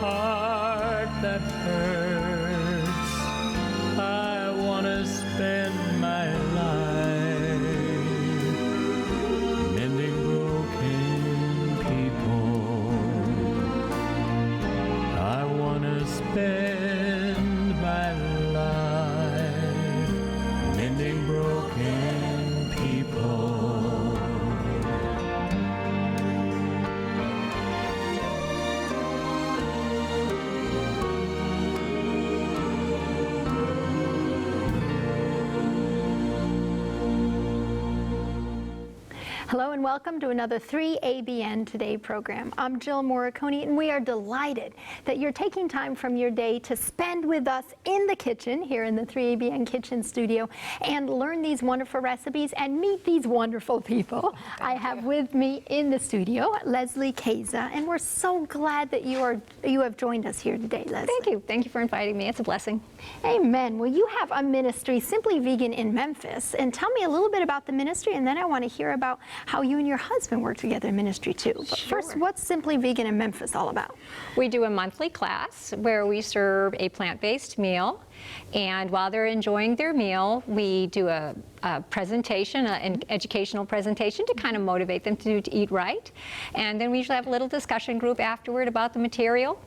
heart that hurts. I want to spend my life mending broken people. I want to spend my life mending broken people. Hello and welcome to another 3ABN Today program. I'm Jill Morricone, and we are delighted that you're taking time from your day to spend with us in the kitchen here in the 3ABN Kitchen Studio and learn these wonderful recipes and meet these wonderful people. I have with me in the studio Leslie Caza, and we're so glad that you have joined us here today, Leslie. Thank you. Thank you for inviting me. It's a blessing. Amen. Well, you have a ministry, Simply Vegan, in Memphis, and tell me a little bit about the ministry, and then I want to hear about how you and your husband work together in ministry too. But first, what's Simply Vegan in Memphis all about? We do a monthly class where we serve a plant-based meal, and while they're enjoying their meal, we do a presentation, an educational presentation to kind of motivate them to eat right. And then we usually have a little discussion group afterward about the material.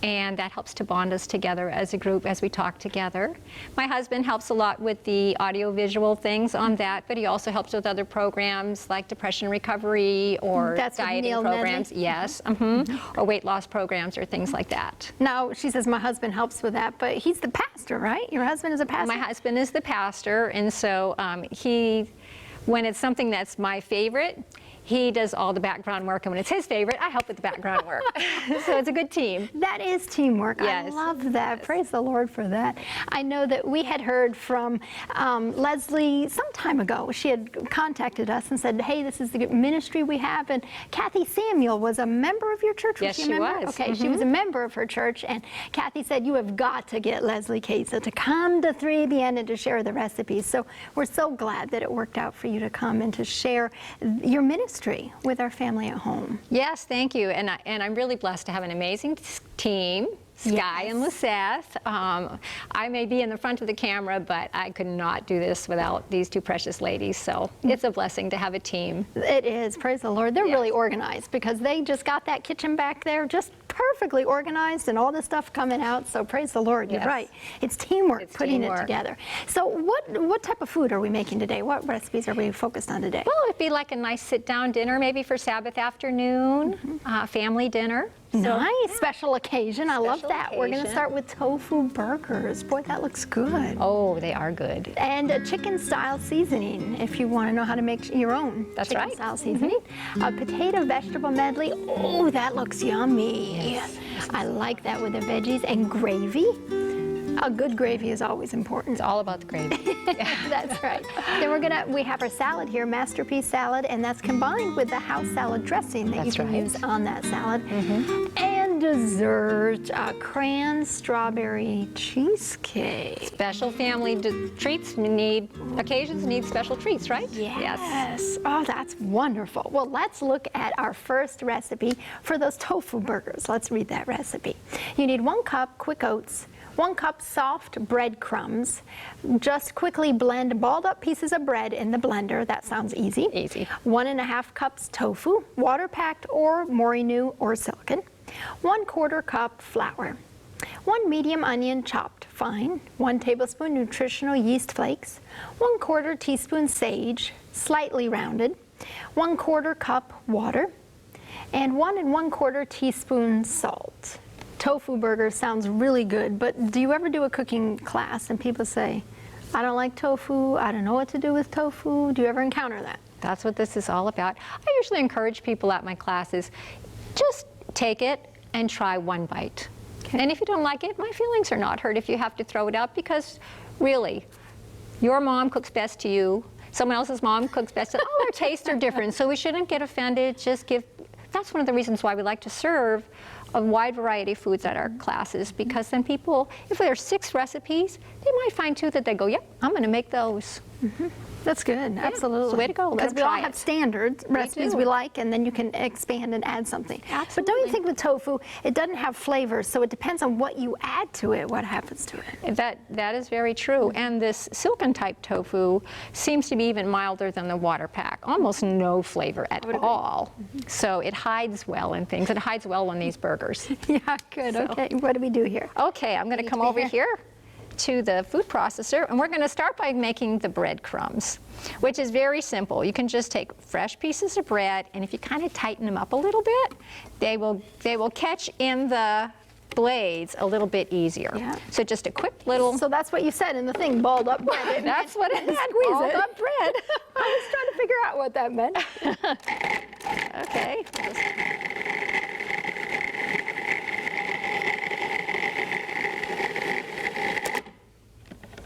And that helps to bond us together as a group as we talk together. My husband helps a lot with the audio-visual things on that, but he also helps with other programs like depression recovery or dieting programs. Medley? Yes, or weight loss programs or things like that. Now, she says my husband helps with that, but he's the pastor, right? Your husband is a pastor? My husband is the pastor, and so when it's something that's my favorite, he does all the background work, and when it's his favorite, I help with the background work. So it's a good team. That is teamwork. Yes. I love that. Yes. Praise the Lord for that. I know that we had heard from Leslie some time ago. She had contacted us and said, hey, this is the ministry we have, and Kathy Samuel was a member of your church. Yes, she was. Okay, she was a member of her church, and Kathy said, you have got to get Leslie Caza to come to 3ABN and to share the recipes. So we're so glad that it worked out for you to come and to share your ministry with our family at home. Yes, thank you. And I'm really blessed to have an amazing team, Sky and Liseth. I may be in the front of the camera, but I could not do this without these two precious ladies. So it's a blessing to have a team. It is, praise the Lord. They're really organized because they just got that kitchen back there just perfectly organized and all the stuff coming out. So praise the Lord, you're right. It's teamwork, it together. So what type of food are we making today? What recipes are we focused on today? Well, it'd be like a nice sit-down dinner maybe for Sabbath afternoon, family dinner. Nice, special occasion. I love that. We're going to start with tofu burgers. Boy, that looks good. Oh, they are good. And a chicken-style seasoning, if you want to know how to make your own chicken-style seasoning. A potato vegetable medley. Oh, that looks yummy. Yes. I like that with the veggies. And gravy. A good gravy is always important. It's all about the gravy. That's right. Then we have our salad here, Masterpiece salad, and that's combined with the house salad dressing that you can use on that salad. And dessert, Cran-Strawberry cheesecake. Special family occasions need special treats, right? Yes. Oh, that's wonderful. Well, let's look at our first recipe for those tofu burgers. Let's read that recipe. You need 1 cup quick oats, 1 cup soft breadcrumbs. Just quickly blend balled up pieces of bread in the blender. That sounds easy. 1½ cups tofu, water packed or morinu or silicon. 1/4 cup flour. 1 medium onion chopped fine. 1 tablespoon nutritional yeast flakes. 1/4 teaspoon sage, slightly rounded. 1/4 cup water. And 1 1/4 teaspoon salt. Tofu burger sounds really good, but do you ever do a cooking class and people say, I don't like tofu, I don't know what to do with tofu? Do you ever encounter that? That's what this is all about. I usually encourage people at my classes, just take it and try 1 bite. And if you don't like it, my feelings are not hurt if you have to throw it out, because really, your mom cooks best to you, someone else's mom cooks best to all our tastes are different, so we shouldn't get offended. That's one of the reasons why we like to serve a wide variety of foods at our classes, because then people, if there are 6 recipes, they might find 2 that they go, yep, I'm going to make those. That's good, absolutely. It's the way to go. Let Because them we all try have it. standard recipes do. we like, and then you can expand and add something. But don't you Absolutely. think with tofu, it doesn't have flavors, so it depends on what you add to it, what happens to it. That is very true. And this silken type tofu seems to be even milder than the water pack. Almost no flavor at all. So it hides well in things. It hides well on these burgers. Yeah, good, okay. What do we do here? Okay, I'm going to Need come to be over here. here to the food processor, and we're going to start by making the breadcrumbs, which is very simple. You can just take fresh pieces of bread, and if you kind of tighten them up a little bit, they will catch in the blades a little bit easier. Yeah. So just a quick little. So that's what you said in the thing, balled up bread. That's what it meant. Squeeze Balled it. up bread. I was trying to figure out what that meant. Okay.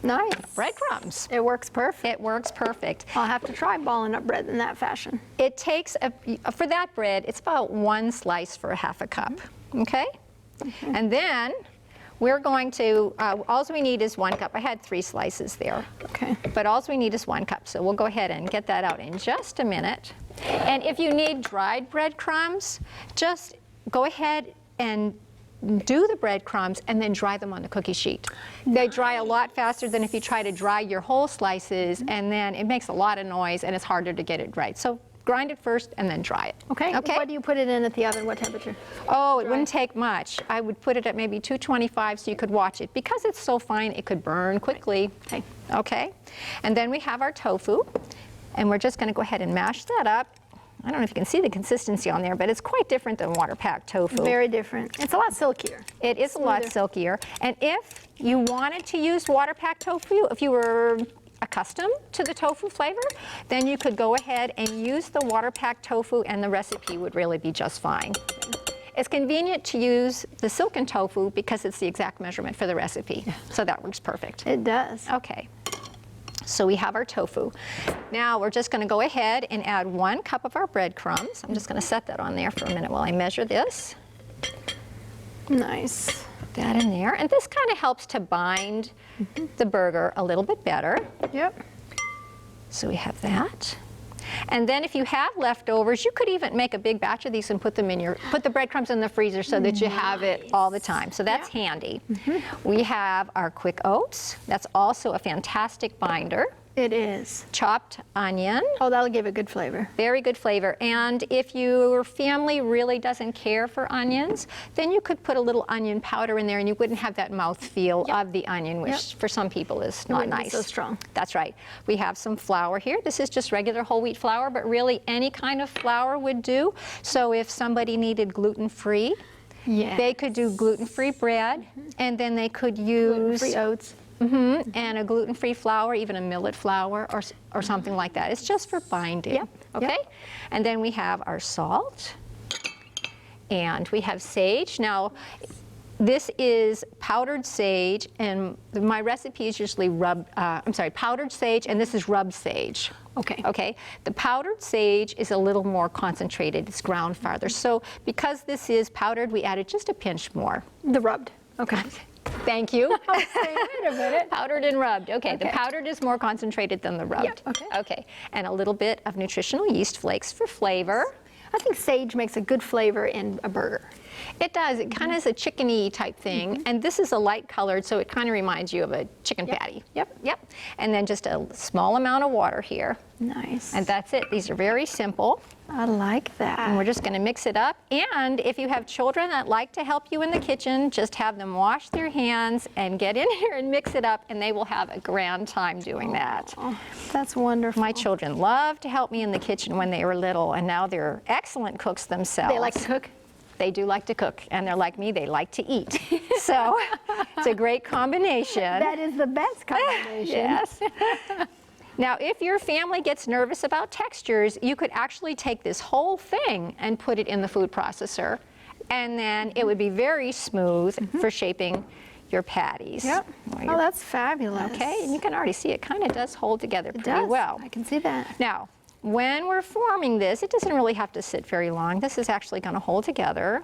Nice. Breadcrumbs. It works perfect. It works perfect. I'll have to try balling up bread in that fashion. It takes, for that bread, it's about 1 slice for a half a cup, okay? And then we're going to, all we need is 1 cup. I had 3 slices there. Okay. But all we need is 1 cup, so we'll go ahead and get that out in just a minute. And if you need dried breadcrumbs, just go ahead and do the breadcrumbs and then dry them on the cookie sheet. They dry a lot faster than if you try to dry your whole slices, and then it makes a lot of noise and it's harder to get it right. So grind it first and then dry it. Okay. Okay. What do you put it in at the oven? What temperature? Oh, it wouldn't take much. I would put it at maybe 225 so you could watch it. Because it's so fine, it could burn quickly. Okay. Okay. And then we have our tofu, and we're just going to go ahead and mash that up. I don't know if you can see the consistency on there, but it's quite different than water packed tofu. Very different. It's a lot silkier. It is a lot silkier. And if you wanted to use water packed tofu, if you were accustomed to the tofu flavor, then you could go ahead and use the water packed tofu and the recipe would really be just fine. It's convenient to use the silken tofu because it's the exact measurement for the recipe. So that works perfect. It does. Okay. So we have our tofu. Now we're just going to go ahead and add 1 cup of our breadcrumbs. I'm just going to set that on there for a minute while I measure this. Nice. Put that in there. And this kind of helps to bind the burger a little bit better. Yep. So we have that. And then if you have leftovers, you could even make a big batch of these and put them in put the breadcrumbs in the freezer so that you have it all the time. So that's handy. We have our quick oats. That's also a fantastic binder. It is. Chopped onion. Oh, that'll give it good flavor. Very good flavor. And if your family really doesn't care for onions, then you could put a little onion powder in there and you wouldn't have that mouthfeel of the onion, which for some people is not wouldn't be nice. so strong. That's right. We have some flour here. This is just regular whole wheat flour, but really any kind of flour would do. So if somebody needed gluten-free, Yes. they could do gluten-free bread, and then they could use Gluten-free oats. and a gluten-free flour, even a millet flour or something like that. It's just for binding. Yep. Okay? And then we have our salt, and we have sage. Now, this is powdered sage, and my recipe is usually powdered sage, and this is rubbed sage. Okay. Okay. The powdered sage is a little more concentrated. It's ground farther. So because this is powdered, we added just a pinch more. The rubbed. Okay. Thank you. Wait a minute. Powdered and rubbed. Okay, the Okay. powdered is more concentrated than the rubbed. okay. Okay, and a little bit of nutritional yeast flakes for flavor. I think sage makes a good flavor in a burger. It does. It kind of is a chickeny type thing, and this is a light colored, so it kind of reminds you of a chicken patty. Yep. Yep. And then just a small amount of water here, Nice. and that's it. These are very simple. I like And that. we're just going to mix it up. And if you have children that like to help you in the kitchen, just have them wash their hands and get in here and mix it up, and they will have a grand time doing that. Oh, that's wonderful. My children loved to help me in the kitchen when they were little, and now they're excellent cooks themselves. They like to cook? They do like to cook, and they're like me, they like to eat. So it's a great combination. That is the best combination. Yes. Now, if your family gets nervous about textures, you could actually take this whole thing and put it in the food processor, and then it would be very smooth for shaping your patties. Yep. Oh, that's fabulous. Okay, and you can already see it kind of does hold together It pretty does. well. I can see that. Now, when we're forming this, it doesn't really have to sit very long. This is actually going to hold together.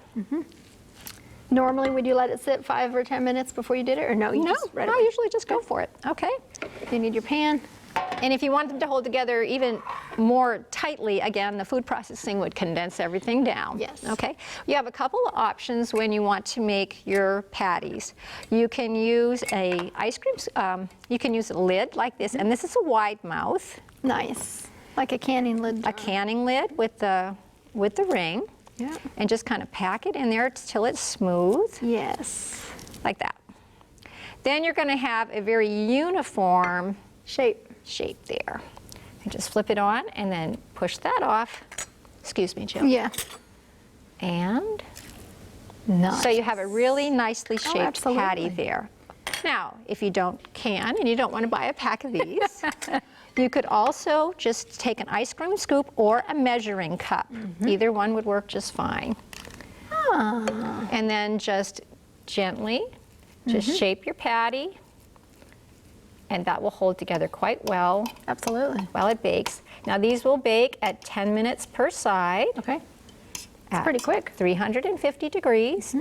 Normally, would you let it sit 5 or 10 minutes before you did it, or no? You No, just right I away? usually just go for it. Okay. You need your pan. And if you want them to hold together even more tightly, again, the food processing would condense everything down. Yes. Okay. You have a couple of options when you want to make your patties. You can use a ice cream, you can use a lid like this, and this is a wide mouth. Nice. Like a canning lid. A canning lid with the ring. Yeah. And just kind of pack it in there till it's smooth. Yes. Like that. Then you're going to have a very uniform shape there. And just flip it on and then push that off. Excuse me, Jill. Yeah. And Nice. so you have a really nicely shaped absolutely. patty there. Now, if you don't and you don't want to buy a pack of these, you could also just take an ice cream scoop or a measuring cup. Either one would work just fine. And then just gently just shape your patty, and that will hold together quite well Absolutely. while it bakes. Now these will bake at 10 minutes per side. Okay. It's pretty quick. 350 degrees.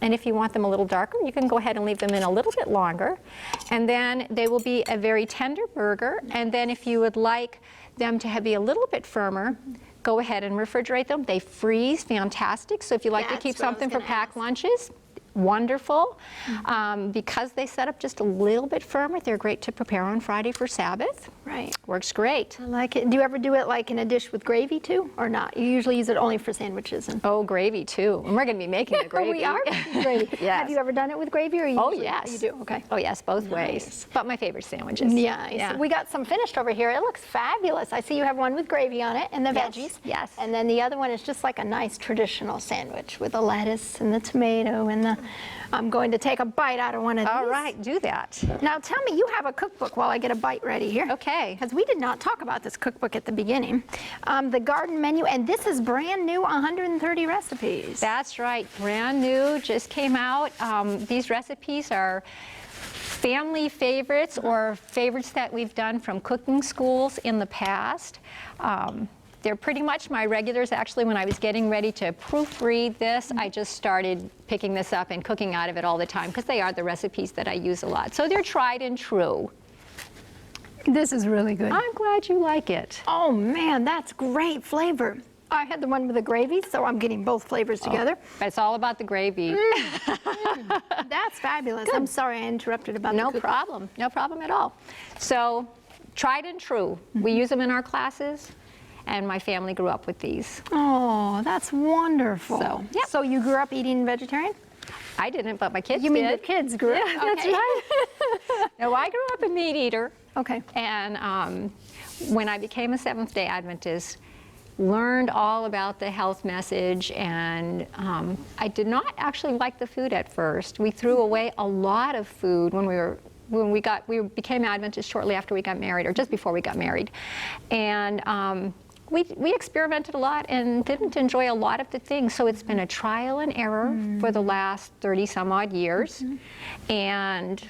And if you want them a little darker, you can go ahead and leave them in a little bit longer. And then they will be a very tender burger. And then if you would like them to be a little bit firmer, go ahead and refrigerate them. They freeze fantastic. So if you like to That's keep what I was something for gonna packed ask. lunches, wonderful. Because they set up just a little bit firmer, they're great to prepare on Friday for Sabbath. Right. Works great. I like it. Do you ever do it like in a dish with gravy too, or not? You usually use it only for sandwiches. And Oh, gravy too. And we're going to be making the gravy. we are making gravy. Yes. Have you ever done it with gravy, or you Oh, usually- yes. You do. Okay. Oh, yes, both ways. But my favorite sandwiches. Yeah. We got some finished over here. It looks fabulous. I see you have one with gravy on it and the Yes, veggies. yes. And then the other one is just like a nice traditional sandwich with the lettuce and the tomato and the. I'm going to take a bite out of one of these. All right, do that. Now tell me, you have a cookbook while I get a bite ready here. Okay. Because we did not talk about this cookbook at the beginning. The garden menu, and this is brand new, 130 recipes. That's right, brand new, just came out. These recipes are family favorites or favorites that we've done from cooking schools in the past. They're pretty much my regulars. Actually, when I was getting ready to proofread this, I just started picking this up and cooking out of it all the time because they are the recipes that I use a lot. So they're tried and true. This is really good. I'm glad you like it. Oh man, that's great flavor. I had the one with the gravy, so I'm getting both flavors together. But it's all about the gravy. That's fabulous. I'm sorry I interrupted about No the problem, no problem at all. So, tried and true. We use them in our classes, and my family grew up with these. Oh, that's wonderful. So, yep. So you grew up eating vegetarian? I didn't, but my kids You mean did. your kids grew up? Yeah, that's Okay. right. No, I grew up a meat eater, Okay. and when I became a Seventh-day Adventist, learned all about the health message, and I did not actually like the food at first. We threw away a lot of food when we became Adventists shortly after we got married, or just before we got married, and we experimented a lot and didn't enjoy a lot of the things. So it's been a trial and error for the last 30 some odd years, and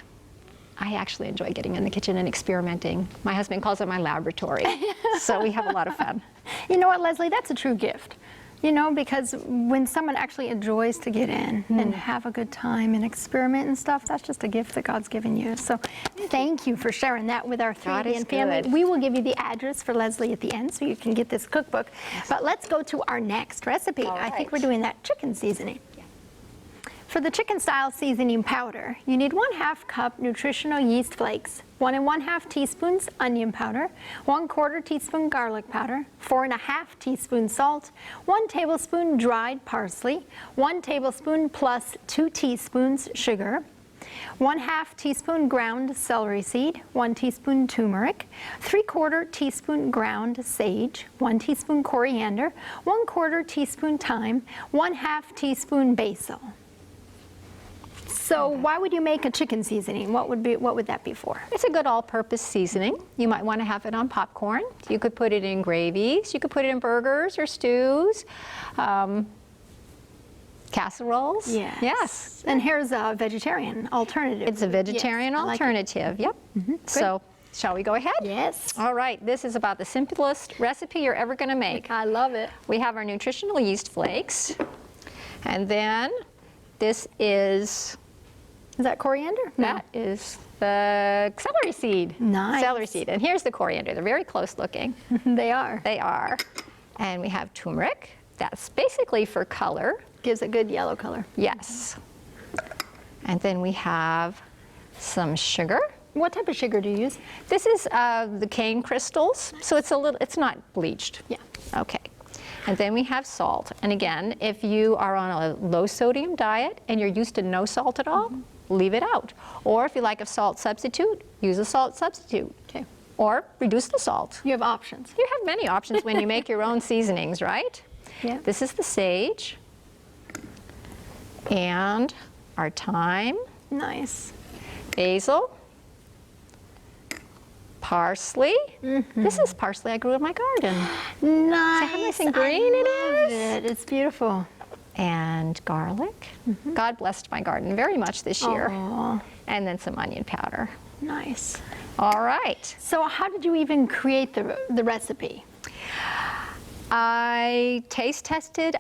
I actually enjoy getting in the kitchen and experimenting. My husband calls it my laboratory, so we have a lot of fun. You know what, Leslie? That's a true gift. You know, because when someone actually enjoys to get in and have a good time and experiment and stuff, that's just a gift that God's given you. So thank you for sharing that with our God is 3 family. good. We will give you the address for Leslie at the end so you can get this cookbook. But let's go to our next recipe. All I think right. we're doing that chicken seasoning. For the chicken style seasoning powder, you need 1/2 cup nutritional yeast flakes, 1 1/2 teaspoons onion powder, 1/4 teaspoon garlic powder, 4 1/2 teaspoons salt, 1 tablespoon dried parsley, 1 tablespoon plus 2 teaspoons sugar, 1/2 teaspoon ground celery seed, 1 teaspoon turmeric, 3/4 teaspoon ground sage, 1 teaspoon coriander, 1/4 teaspoon thyme, 1/2 teaspoon basil. So why would you make a chicken seasoning? What would that be for? It's a good all-purpose seasoning. You might want to have it on popcorn. You could put it in gravies. You could put it in burgers or stews, casseroles. Yes. And here's a vegetarian alternative. It's a vegetarian Yes, I like it. alternative. Yep. So, shall we go ahead? Yes. All right. This is about the simplest recipe you're ever going to make. I love it. We have our nutritional yeast flakes, and then this is Is that coriander? That is the celery seed. Nice. Celery seed. And here's the coriander. They're very close looking. They are. They are. And we have turmeric. That's basically for color. Gives a good yellow color. Yes. And then we have some sugar. What type of sugar do you use? This is the cane crystals, so it's not bleached. Yeah. Okay. And then we have salt. And again, if you are on a low sodium diet and you're used to no salt at all, leave it out. Or if you like a salt substitute, use a salt substitute. Okay. Or reduce the salt. You have options. You have many options when you make your own seasonings, right? Yeah. This is the sage and our thyme, Nice. basil, parsley. This is parsley I grew in my garden. Nice. how nice and green it is? It's beautiful. And garlic. God blessed my garden very much this year. Aw, And then some onion powder. nice. All right. So how did you even create the recipe? I taste tested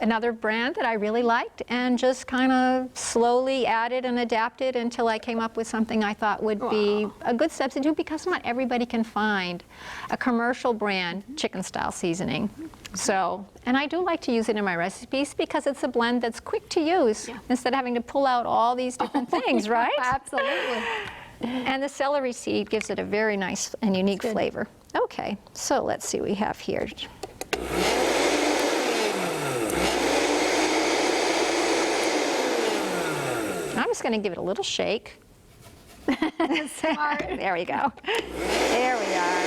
another brand that I really liked and just kind of slowly added and adapted until I came up with something I thought would be a good substitute, because not everybody can find a commercial brand chicken style seasoning. So, and I do like to use it in my recipes because it's a blend that's quick to use instead of having to pull out all these different things, right? Absolutely. And the celery seed gives it a very nice and unique flavor. Okay, so let's see what we have here. I'm just going to give it a little shake. Smart. There we go. There we are.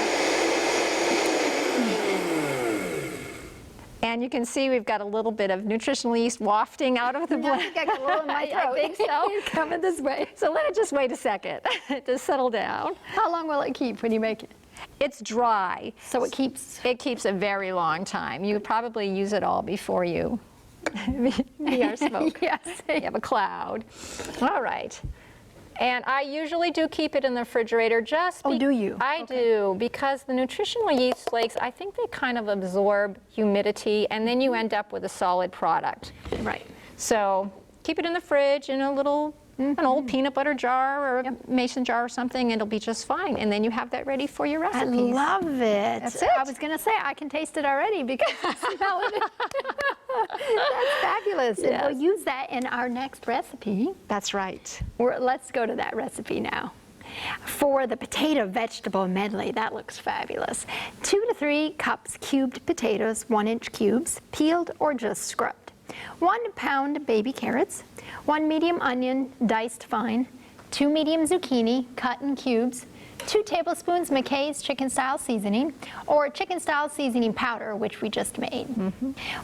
And you can see we've got a little bit of nutritional yeast wafting out of the I blend. think I got a little in my throat. I think so. Coming this way. So let it just wait a second to settle down. How long will it keep when you make it? It's dry. So it keeps. It keeps a very long time. You would probably use it all before you be our smoke. Yes. You have a cloud. All right. And I usually do keep it in the refrigerator just Oh, do you? I do, because the nutritional yeast flakes, I think they kind of absorb humidity, and then you end up with a solid product. Right. So keep it in the fridge in a little, an old peanut butter jar or a mason jar or something, and it'll be just fine. And then you have that ready for your I recipes. love it. That's it. I was going to say, I can taste it already because I smell it. That's fabulous. And Yes. we'll use that in our next recipe. That's right. Let's go to that recipe now. For the potato vegetable medley, that looks fabulous. 2 to 3 cups cubed potatoes, 1-inch cubes, peeled or just scrubbed. 1 pound baby carrots, 1 medium onion diced fine, 2 medium zucchini cut in cubes, 2 tablespoons McKay's chicken style seasoning or chicken style seasoning powder, which we just made.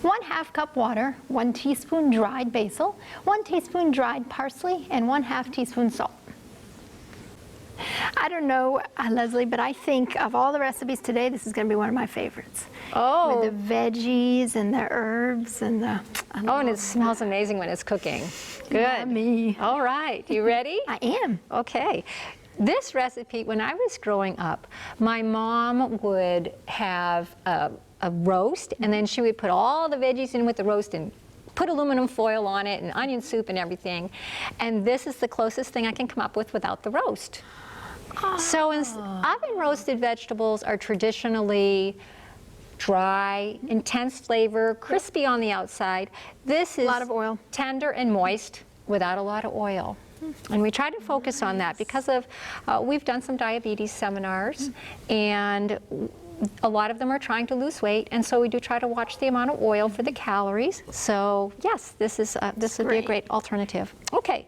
1/2 cup water, 1 teaspoon dried basil, 1 teaspoon dried parsley, and 1/2 teaspoon salt. I don't know, Leslie, but I think of all the recipes today, this is going to be one of my favorites. Oh. With the veggies and the herbs and the... Oh, and it smells amazing when it's cooking. Good. Yummy. All right, you ready? I am. Okay. This recipe, when I was growing up, my mom would have a roast, and then she would put all the veggies in with the roast and put aluminum foil on it and onion soup and everything. And this is the closest thing I can come up with without the roast. So oven roasted vegetables are traditionally dry, intense flavor, crispy on the outside. This is A lot of oil. tender and moist without a lot of oil. And we try to focus on that because of, we've done some diabetes seminars, and a lot of them are trying to lose weight, and so we do try to watch the amount of oil for the calories. So yes, this would be a great alternative. Okay.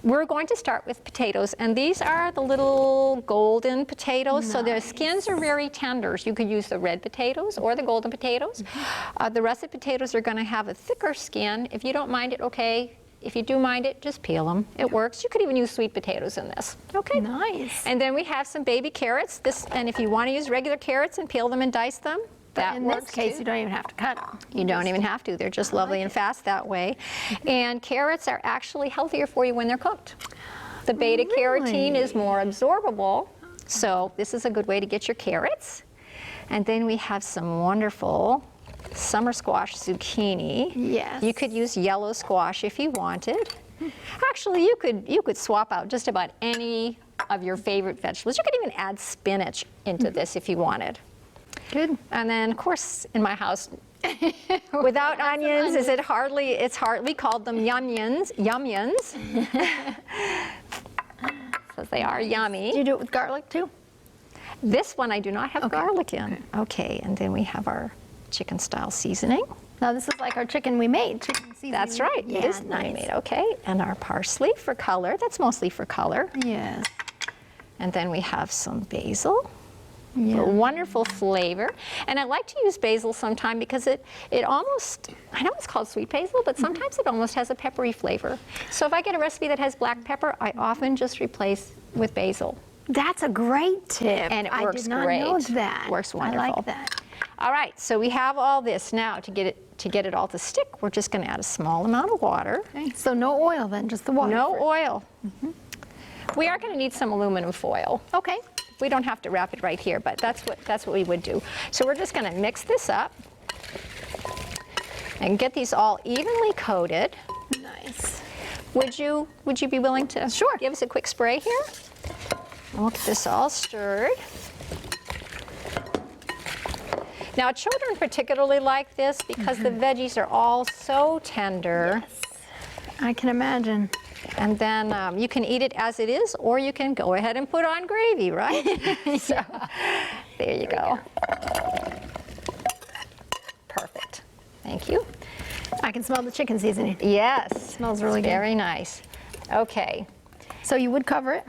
We're going to start with potatoes, and these are the little golden potatoes. So their skins are very tender. So you could use the red potatoes or the golden potatoes. The russet potatoes are going to have a thicker skin. If you don't mind it, okay. If you do mind it, just peel them. It works. You could even use sweet potatoes in this. Okay. Nice. And then we have some baby carrots. And if you want to use regular carrots and peel them and dice them, that in works this case, too. you don't even have to cut them. You don't even have to. They're just lovely and fast that way. And carrots are actually healthier for you when they're cooked. The beta carotene is more absorbable, so this is a good way to get your carrots. And then we have some wonderful summer squash zucchini. Yes. You could use yellow squash if you wanted. Actually, you could swap out just about any of your favorite vegetables. You could even add spinach into this if you wanted. Good. And then, of course, in my house, without onions, it's hardly called them yum-yums, because they are yummy. Do you do it with garlic too? This one I do not have garlic in. Okay, and then we have our chicken style seasoning. Now this is like our chicken we made. Chicken seasoning. That's right. Yeah, it is nice. made. Okay, and our parsley for color. That's mostly for color. Yes. And then we have some basil. Yeah. A wonderful flavor. And I like to use basil sometime because it almost, I know it's called sweet basil, but sometimes it almost has a peppery flavor. So if I get a recipe that has black pepper, I often just replace with basil. That's a great tip. And it works I did not great. know that. Works wonderful. I like that. All right, so we have all this now. To get it all to stick, we're just going to add a small amount of water. Okay. So no oil then, just the water. No first. oil. We are going to need some aluminum foil. Okay. We don't have to wrap it right here, but that's what we would do. So we're just going to mix this up and get these all evenly coated. Nice. Would you be willing to give us a quick spray here? We'll get this all stirred. Now, children particularly like this because the veggies are all so tender. Yes. I can imagine. And then you can eat it as it is, or you can go ahead and put on gravy, right? So, there you go. Perfect. Thank you. I can smell the chicken seasoning. Yes. Smells really good. Very nice. Okay. So you would cover it?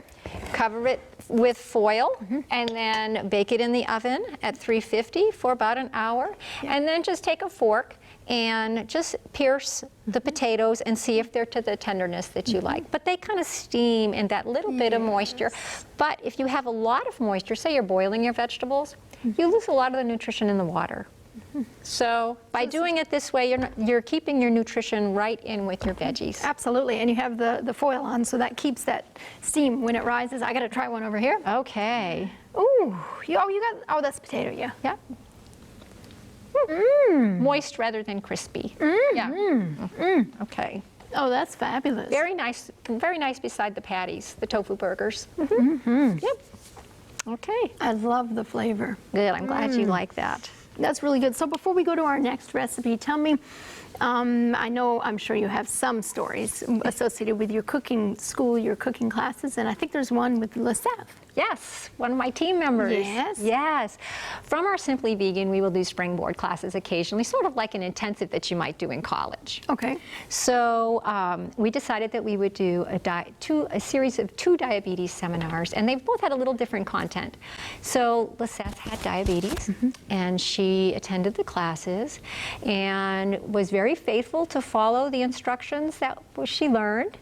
Cover it with foil and then bake it in the oven at 350 for about an hour. And then just take a fork and just pierce the potatoes and see if they're to the tenderness that you like. But they kind of steam in that little bit of moisture. But if you have a lot of moisture, say you're boiling your vegetables, you lose a lot of the nutrition in the water. So by doing it this way, you're keeping your nutrition right in with your veggies. Absolutely, and you have the foil on, so that keeps that steam when it rises. I got to try one over here. Okay. Ooh, you got, that's potato, yeah. Yeah. Moist rather than crispy. Yeah. Okay. Oh, that's fabulous. Very nice beside the patties, the tofu burgers. Yep. Okay. I love the flavor. Good, I'm glad you like that. That's really good. So before we go to our next recipe, tell me, I'm sure you have some stories associated with your cooking school, your cooking classes, and I think there's one with LaSalle. Yes, one of my team members. Yes? Yes. From our Simply Vegan, we will do springboard classes occasionally, sort of like an intensive that you might do in college. Okay. So we decided that we would do a series of 2 diabetes seminars, and they both had a little different content. So Lisette had diabetes, and she attended the classes and was very faithful to follow the instructions that she learned.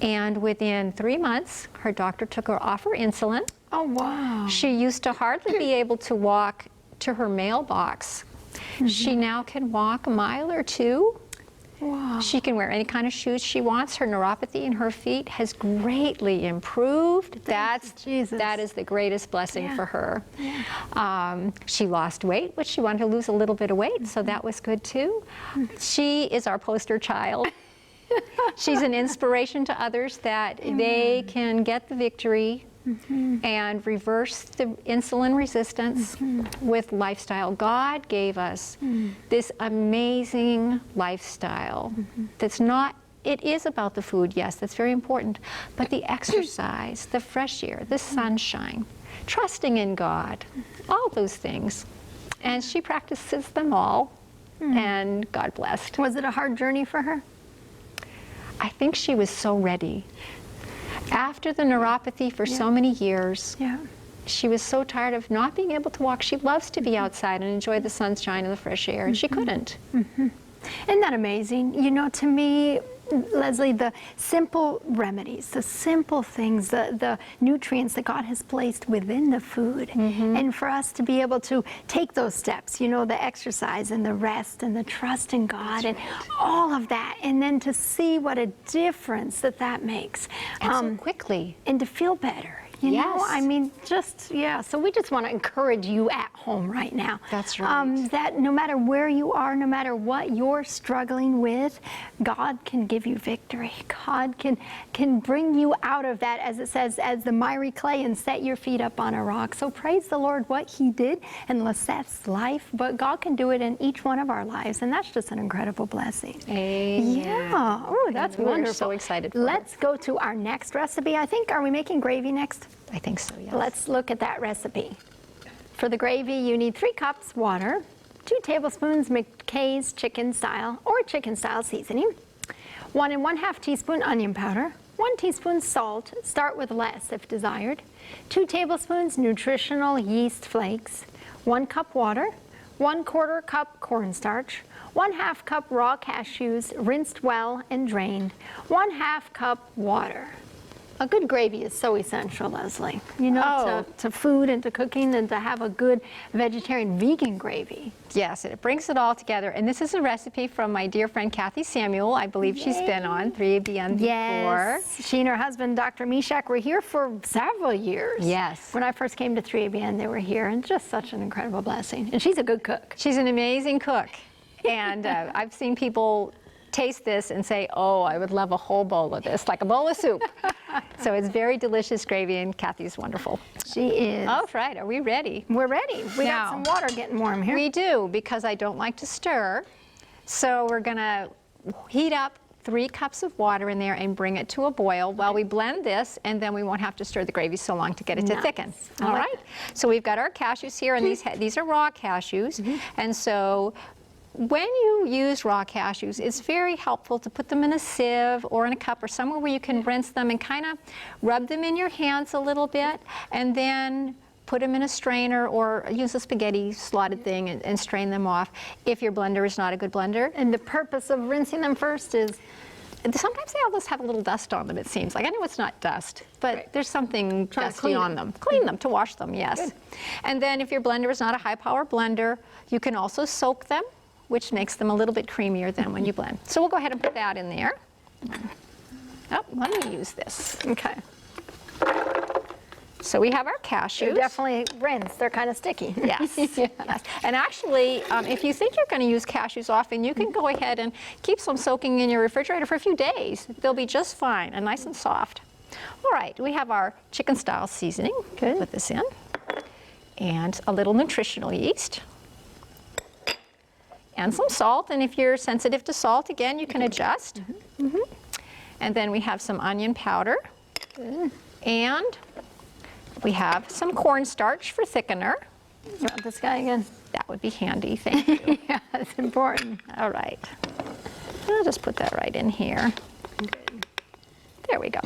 And within 3 months, her doctor took her off her insulin. Oh, wow. She used to hardly be able to walk to her mailbox. She now can walk a mile or 2. Wow. She can wear any kind of shoes she wants. Her neuropathy in her feet has greatly improved. That is the greatest blessing for her. She lost weight, but she wanted to lose a little bit of weight, so that was good too. She is our poster child. She's an inspiration to others that they can get the victory and reverse the insulin resistance with lifestyle. God gave us this amazing lifestyle that's not, it is about the food, yes, that's very important, but the exercise, the fresh air, the sunshine, trusting in God, all those things. And she practices them all, and God blessed. Was it a hard journey for her? I think she was so ready. After the neuropathy for so many years, she was so tired of not being able to walk. She loves to be outside and enjoy the sunshine and the fresh air, and she couldn't. Isn't that amazing? You know, to me, Leslie, the simple remedies, the simple things, the nutrients that God has placed within the food, and for us to be able to take those steps, you know, the exercise and the rest and the trust in God and all of that, and then to see what a difference that makes. And so quickly. And to feel better. You know, Yes. I mean, just, yeah. So we just want to encourage you at home right now. That's right. That no matter where you are, no matter what you're struggling with, God can give you victory. God can bring you out of that, as it says, as the miry clay, and set your feet up on a rock. So praise the Lord what He did in Lisette's life, but God can do it in each one of our lives, and that's just an incredible blessing. Amen. Yeah. Oh, that's We're wonderful. so excited for it. Let's go to our next recipe. I think, are we making gravy next? I think so, yes. Let's look at that recipe. For the gravy, you need 3 cups water, 2 tablespoons McKay's chicken style or chicken style seasoning, 1 1/2 teaspoon onion powder, 1 teaspoon salt, start with less if desired, 2 tablespoons nutritional yeast flakes, 1 cup water, 1/4 cup cornstarch, 1/2 cup raw cashews rinsed well and drained, 1/2 cup water. A good gravy is so essential, Leslie. You know, to food and to cooking, and to have a good vegetarian vegan gravy. Yes, it brings it all together. And this is a recipe from my dear friend Kathy Samuel. I believe she's been on 3ABN before. Yes, she and her husband, Dr. Mishak, were here for several years. Yes. When I first came to 3ABN, they were here, and just such an incredible blessing. And she's a good cook. She's an amazing cook. And I've seen people taste this and say, oh, I would love a whole bowl of this, like a bowl of soup. So it's very delicious gravy, and Kathy's wonderful. She is. All right, are we ready? We're ready. We got Now, some water getting warm here. We do, because I don't like to stir. So we're gonna heat up 3 cups of water in there and bring it to a boil while we blend this, and then we won't have to stir the gravy so long to get it to thicken. I All like right. So we've got our cashews here, and these are raw cashews. And so when you use raw cashews, it's very helpful to put them in a sieve or in a cup or somewhere where you can rinse them and kind of rub them in your hands a little bit, and then put them in a strainer or use a spaghetti slotted thing and strain them off if your blender is not a good blender. And the purpose of rinsing them first is? Sometimes they almost have a little dust on them, it seems like. I know it's not dust, but there's something Trying to dusty clean on them. them. Clean them, to wash them, yes. Good. And then if your blender is not a high-power blender, you can also soak them, which makes them a little bit creamier than when you blend. So we'll go ahead and put that in there. Oh, let me use this. Okay. So we have our They're cashews. definitely rinsed. They're kind of sticky. Yes, yes. And actually, if you think you're going to use cashews often, you can go ahead and keep some soaking in your refrigerator for a few days. They'll be just fine and nice and soft. All right, we have our chicken style seasoning. Good. Put this in. And a little nutritional yeast. And some salt, and if you're sensitive to salt, again, you can adjust. And then we have some onion powder. Good. And we have some cornstarch for thickener. You want this guy again? That would be handy, thank you. Yeah, it's important. All right. I'll just put that right in here. There we go.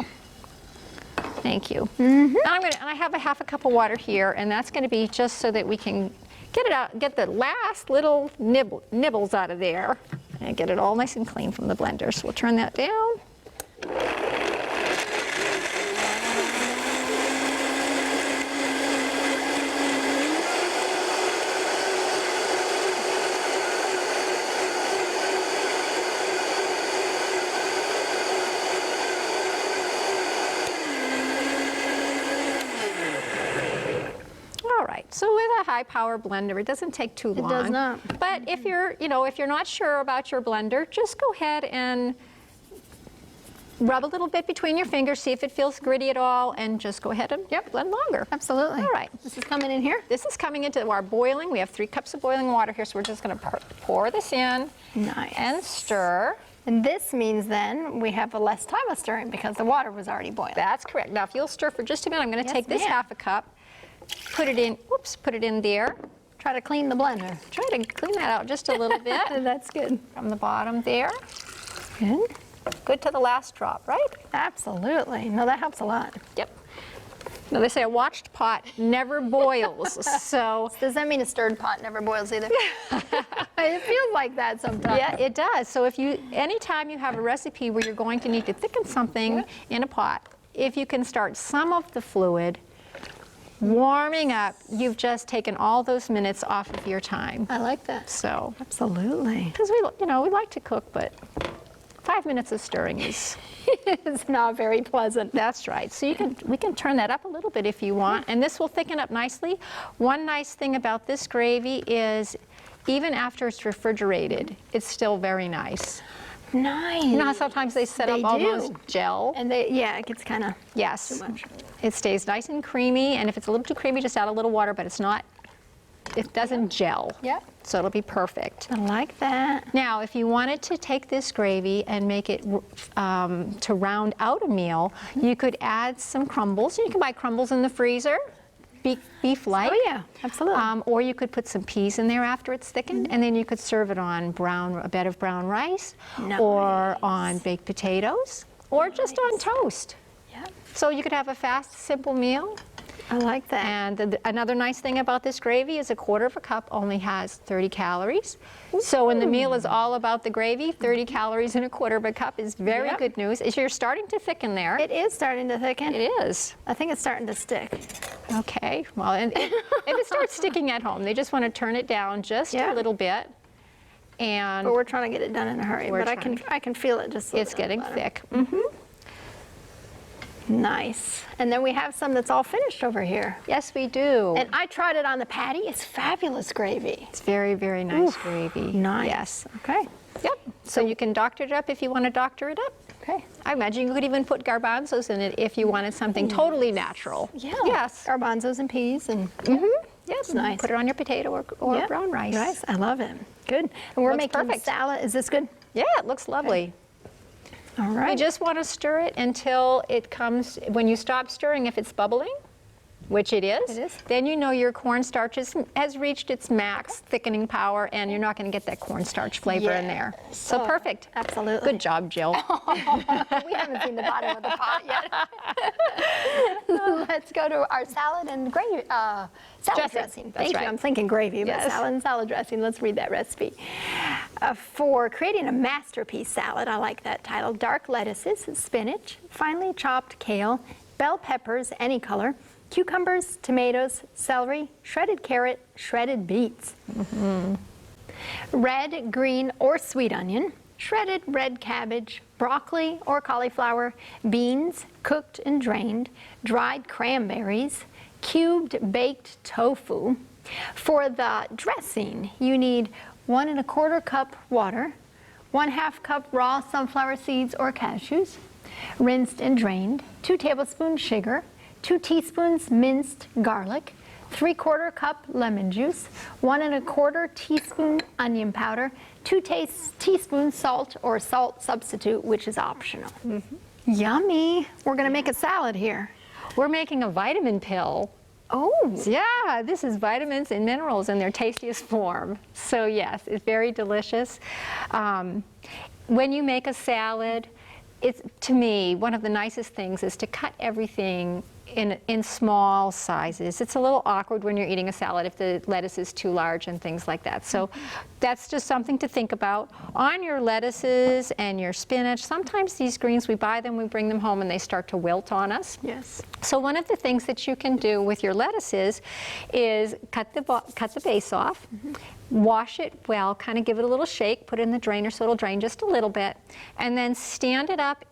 Thank you. Now I have a 1/2 cup of water here, and that's going to be just so that we can get it out, get the last little nibbles out of there, and get it all nice and clean from the blender. So we'll turn that down. So with a high power blender, it doesn't take too long. It does not. But if you're, if you're not sure about your blender, just go ahead and rub a little bit between your fingers, see if it feels gritty at all, and just go ahead and blend longer. Absolutely. All right. This is coming in here? This is coming into our boiling. We have 3 cups of boiling water here, so we're just going to pour this in. Nice. And stir. And this means then we have a less time of stirring because the water was already boiling. That's correct. Now, if you'll stir for just a minute, I'm going to Yes, take this ma'am. 1/2 cup, put it in, put it in there. Try to clean the blender. Try to clean that out just a little bit. That's good. From the bottom there. Good. Good to the last drop, right? Absolutely. No, that helps a lot. Yep. Now, they say a watched pot never boils, so. Does that mean a stirred pot never boils either? It feels like that sometimes. Yeah, it does. So if anytime you have a recipe where you're going to need to thicken something in a pot, if you can start some of the fluid warming up, you've just taken all those minutes off of your time. I like that. So, Absolutely. because we like to cook, but 5 minutes of stirring is. It's not very pleasant. That's right. So we can turn that up a little bit if you want, and this will thicken up nicely. One nice thing about this gravy is even after it's refrigerated, it's still very nice. Nice. You know how sometimes they set up almost gel? And it gets kind of Yes. too much. It stays nice and creamy, and if it's a little too creamy, just add a little water, but it doesn't gel. Yep. So it'll be perfect. I like that. Now, if you wanted to take this gravy and make it to round out a meal, you could add some crumbles. You can buy crumbles in the freezer, beef-like. Oh yeah, absolutely. Or you could put some peas in there after it's thickened, and then you could serve it on a bed of brown rice, or on baked potatoes, or just on toast. Yep. So you could have a fast, simple meal. I like that. And another nice thing about this gravy is 1/4 cup only has 30 calories. So when the meal is all about the gravy, 30 calories in 1/4 cup is very good news. As you're starting to thicken there. It is starting to thicken. It is. I think it's starting to stick. Okay, well, and if it starts sticking at home, they just want to turn it down just a little bit. And But we're trying to get it done in a hurry. We're But trying. I can feel it just a it's little getting better. thick. Nice. And then we have some that's all finished over here. Yes, we do. And I tried it on the patty. It's fabulous gravy. It's very, very nice gravy. Nice. Yes. Okay. Yep. So you can doctor it up if you want to doctor it up. Okay. I imagine you could even put garbanzos in it if you wanted something totally natural. Yeah. Yes. Garbanzos and peas and Yes. nice. Put it on your potato or Yep. brown rice. Nice. I love it. Good. And we're Looks making perfect. salad. Is this good? Yeah, it looks lovely. All You right. just want to stir it until it comes, when you stop stirring, if it's bubbling, which it is, then you know your cornstarch has reached its max thickening power, and you're not going to get that cornstarch flavor in there. So perfect. Absolutely. Good job, Jill. We haven't seen the bottom of the pot yet. Let's go to our salad and gravy. Salad dressing. Thank you. right. I'm thinking gravy, but Yes. salad and salad dressing. Let's read that recipe. For creating a masterpiece salad, I like that title. Dark lettuces, spinach, finely chopped kale, bell peppers, any color, cucumbers, tomatoes, celery, shredded carrot, shredded beets. Red, green, or sweet onion, shredded red cabbage, broccoli or cauliflower, beans, cooked and drained, dried cranberries, cubed baked tofu. For the dressing, you need 1 1/4 cup water, 1/2 cup raw sunflower seeds or cashews, rinsed and drained, 2 tablespoons sugar, 2 teaspoons minced garlic, 3/4 cup lemon juice, 1 1/4 teaspoon onion powder, 2 teaspoons salt or salt substitute, which is optional. Yummy. We're going to make a salad here. We're making a vitamin pill. Oh. Yeah, this is vitamins and minerals in their tastiest form. So yes, it's very delicious. When you make a salad, it's, to me, one of the nicest things is to cut everything in small sizes. It's a little awkward when you're eating a salad if the lettuce is too large and things like that. So that's just something to think about. On your lettuces and your spinach, sometimes these greens, we buy them, we bring them home, and they start to wilt on us. Yes. So one of the things that you can do with your lettuces is cut the base off, wash it well, kind of give it a little shake, put it in the drainer so it'll drain just a little bit, and then stand it up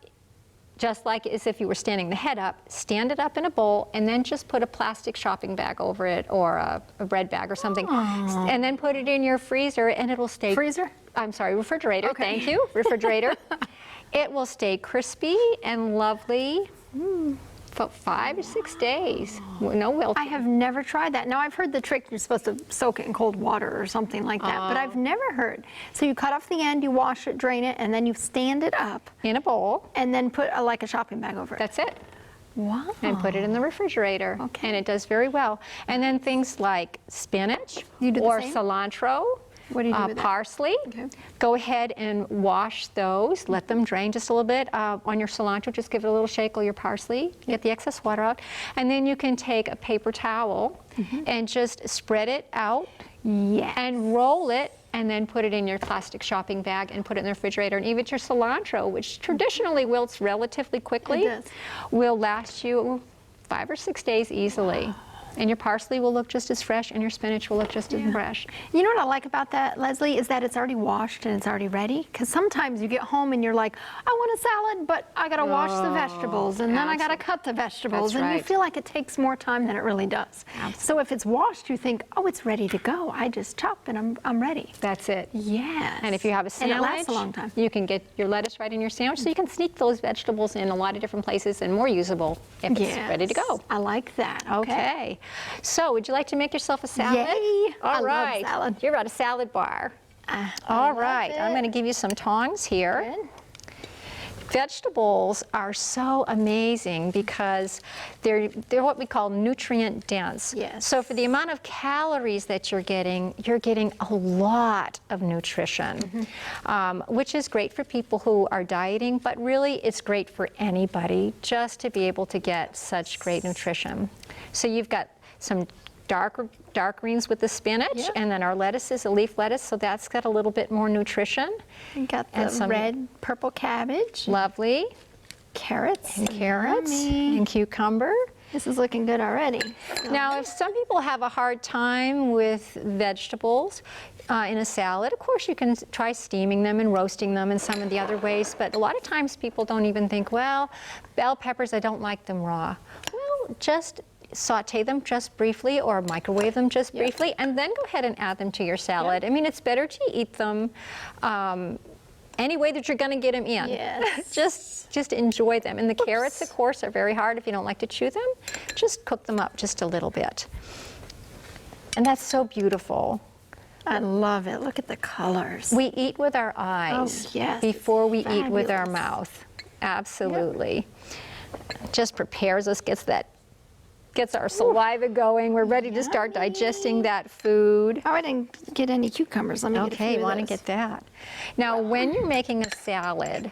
just like as if you were standing the head up, stand it up in a bowl, and then just put a plastic shopping bag over it or a bread bag or something, and then put it in your freezer, and it'll stay... Freezer? I'm sorry, refrigerator, Okay. thank you, refrigerator. It will stay crispy and lovely for 5 to 6 days. No wilting. I have never tried that. Now, I've heard the trick, you're supposed to soak it in cold water or something like that, but I've never heard. So you cut off the end, you wash it, drain it, and then you stand it up. In a bowl. And then put like a shopping bag over it. That's it. Wow. And put it in the refrigerator. Okay. And it does very well. And then things like spinach You do the or same? cilantro. What do you do with that? Parsley. Okay. Go ahead and wash those. Let them drain just a little bit. On your cilantro, just give it a little shake, or your parsley. Get the excess water out. And then you can take a paper towel and just spread it out and roll it, and then put it in your plastic shopping bag and put it in the refrigerator. And even your cilantro, which traditionally wilts relatively quickly, It does. will last you 5 or 6 days easily. And your parsley will look just as fresh, and your spinach will look just as fresh. You know what I like about that, Leslie, is that it's already washed and it's already ready. Because sometimes you get home and you're like, I want a salad, but I got to wash the vegetables, and then I got to cut the vegetables, That's and you right. feel like it takes more time than it really does. So if it's washed, you think, oh, it's ready to go. I just chop and I'm ready. That's it. Yes. And if you have a sandwich, and it lasts a long time. you can get your lettuce right in your sandwich, so you can sneak those vegetables in a lot of different places and more usable if it's ready to go. I like that. Okay. So would you like to make yourself a salad? Yay. All I love right. salad. You're at a salad bar. I All love right. I'm it. going to give you some tongs here. Good. Vegetables are so amazing because they're what we call nutrient dense. Yes. So for the amount of calories that you're getting a lot of nutrition, which is great for people who are dieting, but really it's great for anybody just to be able to get such great nutrition. So you've got some dark greens with the spinach, and then our lettuce is a leaf lettuce, so that's got a little bit more nutrition. You got And the some- red, purple cabbage, Lovely. carrots, And carrots Yummy. and cucumber. This is looking good already. Now, if some people have a hard time with vegetables in a salad, of course you can try steaming them and roasting them in some of the other ways, but a lot of times people don't even think, well, bell peppers, I don't like them raw. Well, just saute them just briefly or microwave them just briefly, and then go ahead and add them to your salad. I mean, it's better to eat them any way that you're going to get them in. Yes. Just enjoy them. And the carrots, of course, are very hard if you don't like to chew them. Just cook them up just a little bit. And that's so beautiful. I love it. Look at the colors. We eat with our eyes yes, before we eat with our fabulous. mouth. Absolutely. Just prepares us, gets our saliva going. We're ready to start digesting that food. Oh, I didn't get any cucumbers. Let me get a few Okay, of want to those. get that. Now, when you're making a salad,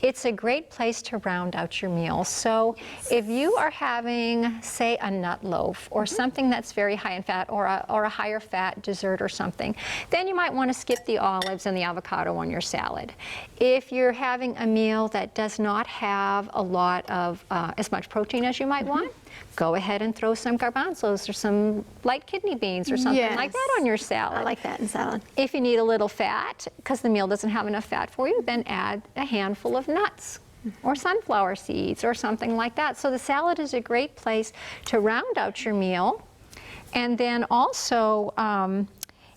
it's a great place to round out your meal. So if you are having, say, a nut loaf or something that's very high in fat, or a higher fat dessert or something, then you might want to skip the olives and the avocado on your salad. If you're having a meal that does not have a lot of as much protein as you might want, go ahead and throw some garbanzos or some light kidney beans or something like that on your salad. I like that in salad. If you need a little fat, because the meal doesn't have enough fat for you, then add a handful of nuts or sunflower seeds or something like that. So the salad is a great place to round out your meal. And then also,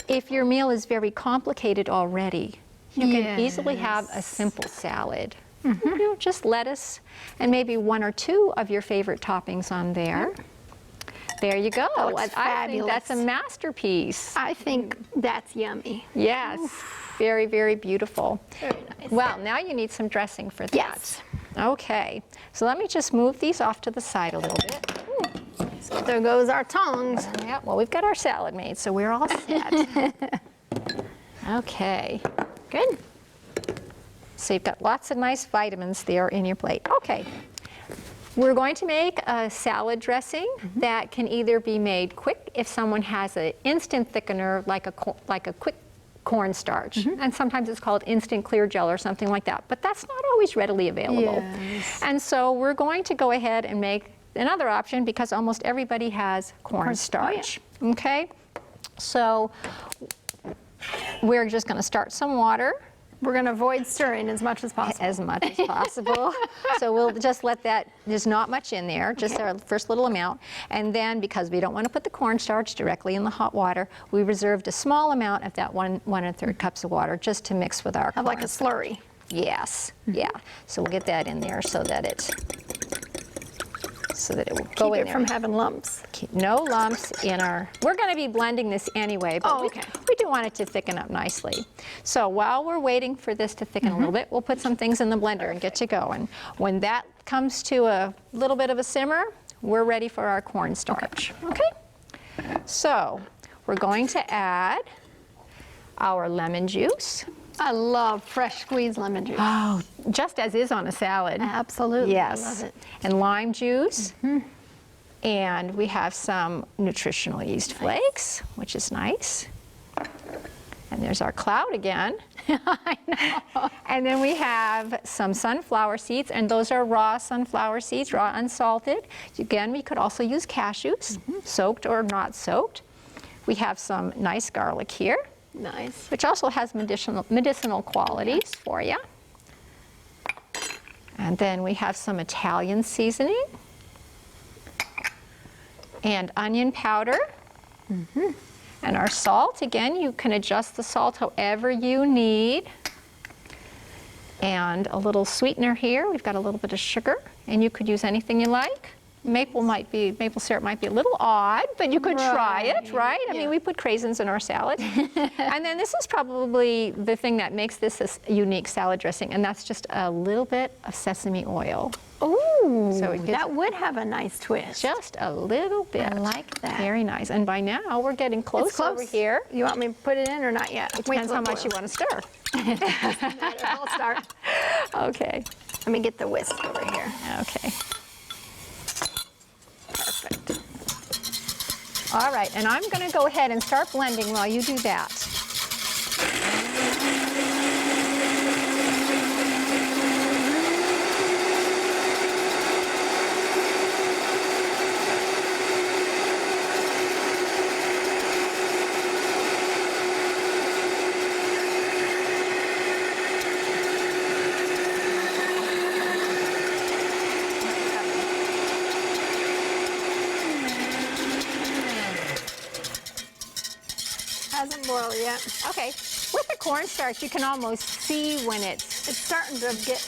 if your meal is very complicated already, you can easily have a simple salad. You know, just lettuce and maybe one or two of your favorite toppings on there. There you go. That looks I think that's a fabulous. masterpiece. I think that's yummy. Yes, very, very beautiful. Very nice. Well, now you need some dressing for that. Yes. Okay, so let me just move these off to the side a little bit. So there goes our tongs. Yeah, well, we've got our salad made, so we're all set. Okay, Good. so you've got lots of nice vitamins there in your plate. Okay, we're going to make a salad dressing that can either be made quick if someone has an instant thickener like a quick cornstarch, and sometimes it's called instant clear gel or something like that, but that's not always readily available. Yes. And so we're going to go ahead and make another option because almost everybody has cornstarch. Okay, so we're just going to start some water. We're going to avoid stirring as much as possible. As much as possible. So we'll just let that, there's not much in there, just our first little amount. And then, because we don't want to put the cornstarch directly in the hot water, we reserved a small amount of that 1 1/3 cups of water just to mix with our Have like a cornstarch. slurry. Yes, yeah. So we'll get that in there so that it will go Keep in it there. from having lumps. No lumps in our, we're going to be blending this anyway, but Oh, okay. we do want it to thicken up nicely. So while we're waiting for this to thicken a little bit, we'll put some things in the blender and get you going. When that comes to a little bit of a simmer, we're ready for our cornstarch. Okay? So we're going to add our lemon juice. I love fresh squeezed lemon juice. Oh, just as is on a salad. Absolutely. Yes. I love it. And lime juice. And we have some nutritional yeast flakes, which is nice. And And there's our cloud again. I know. And then we have some sunflower seeds, and those are raw sunflower seeds, raw unsalted. Again, we could also use cashews, soaked or not soaked. We have some nice garlic here, Nice. which also has medicinal qualities for you. And then we have some Italian seasoning and onion powder. And our salt, again, you can adjust the salt however you need. And a little sweetener here. We've got a little bit of sugar, and you could use anything you like. Maple syrup might be a little odd, but you could try it, right? I mean, we put craisins in our salad. And then this is probably the thing that makes this a unique salad dressing, and that's just a little bit of sesame oil. Ooh, So it gets- that would have a nice twist. Just a little bit. I like that. Very nice. And by now, we're getting close, It's close over here. You want me to put it in or not yet? It depends how much you want to stir. I'll start. Okay. Let me get the whisk over here. Okay. Perfect. All right, and I'm going to go ahead and start blending while you do that. Hasn't boiled yet. Okay, with the cornstarch, you can almost see when it's, It's starting to get.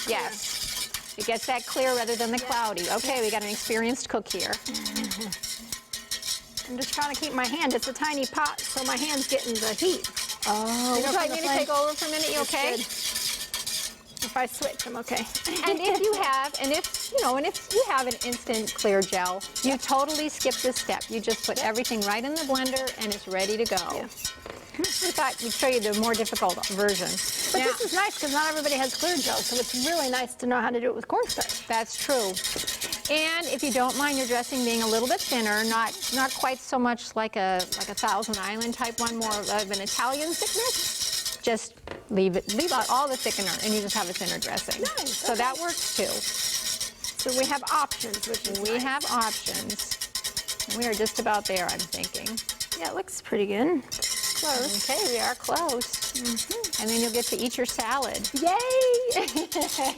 yes, it gets that clear rather than the cloudy. Okay, we got an experienced cook here. I'm just trying to keep my hand. It's a tiny pot, so my hand's getting the heat. Oh, would you like me to take over for a minute? You okay? If I switch, I'm okay. And if you have, and if you have an instant clear gel, you totally skip this step. You just put everything right in the blender and it's ready to go. Yeah. We thought we'd show you the more difficult version. But Now, this is nice because not everybody has clear gel, so it's really nice to know how to do it with cornstarch. that's true. And if you don't mind your dressing being a little bit thinner, not quite so much like a Thousand Island type one, more of an Italian thickness, just leave out all the thickener and you just have a thinner dressing. Nice, So okay. that works too. So we have options, which is We nice. have options. We are just about there, I'm thinking. Yeah, it looks pretty good. Close. Okay, we are close. And then you'll get to eat your salad. Yay!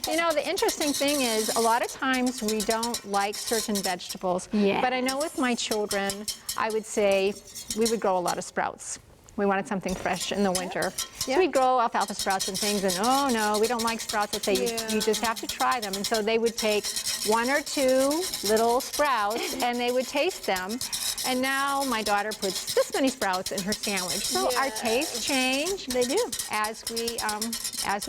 You know, the interesting thing is a lot of times we don't like certain vegetables. Yes. But I know with my children, I would say we would grow a lot of sprouts. We wanted something fresh in the winter. Yeah. So we'd grow alfalfa sprouts and things, and oh no, we don't like sprouts. I'd say Yeah. you just have to try them. And so they would take one or two little sprouts and they would taste them. And now my daughter puts this many sprouts in her sandwich. So our Yeah. tastes change They do. as we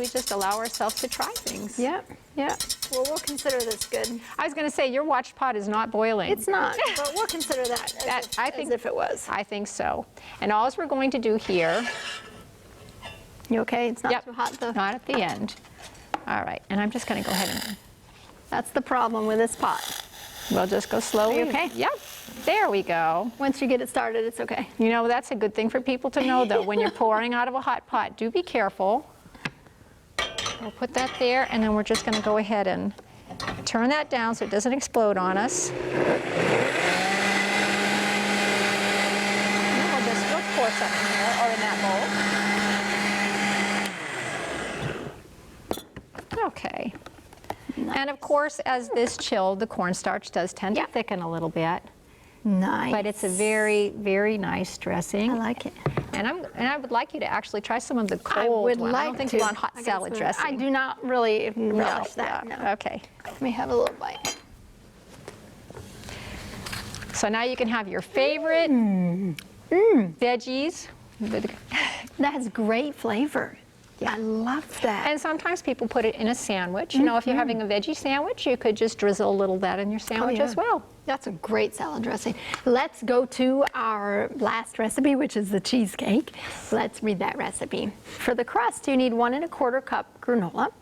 just allow ourselves to try things. Yeah, yeah. Well, we'll consider this good. I was going to say your watch pot is not boiling. It's not, but we'll consider that as, as if it was. I think so. And all we're going to do here, You okay? It's not yep, too hot though. not at the end. All right, and I'm just going to go ahead and That's the problem with this pot. we'll just go slowly. Are you okay? Yep. There we go. Once you get it started, it's okay. You know, that's a good thing for people to know, though. When you're pouring out of a hot pot, do be careful. We'll put that there, and then we're just going to go ahead and turn that down so it doesn't explode on us. And then we'll pour some in here or in that bowl. Okay. And of course, as this chilled, the cornstarch does tend to thicken a little bit. Nice. But it's a very, very nice dressing. I like it. And I would like you to actually try some of the I cold would one. like I don't think to. you want hot I got a salad spoon. dressing. I do not really relish that. Yeah, No. Okay. Let me have a little bite. So now you can have your favorite veggies. That has great flavor. I love that. And sometimes people put it in a sandwich. You know, if you're having a veggie sandwich, you could just drizzle a little of that in your sandwich yeah. as well. That's a great salad dressing. Let's go to our last recipe, which is the cheesecake. Let's read that recipe. For the crust, you need 1 1/4 cup granola,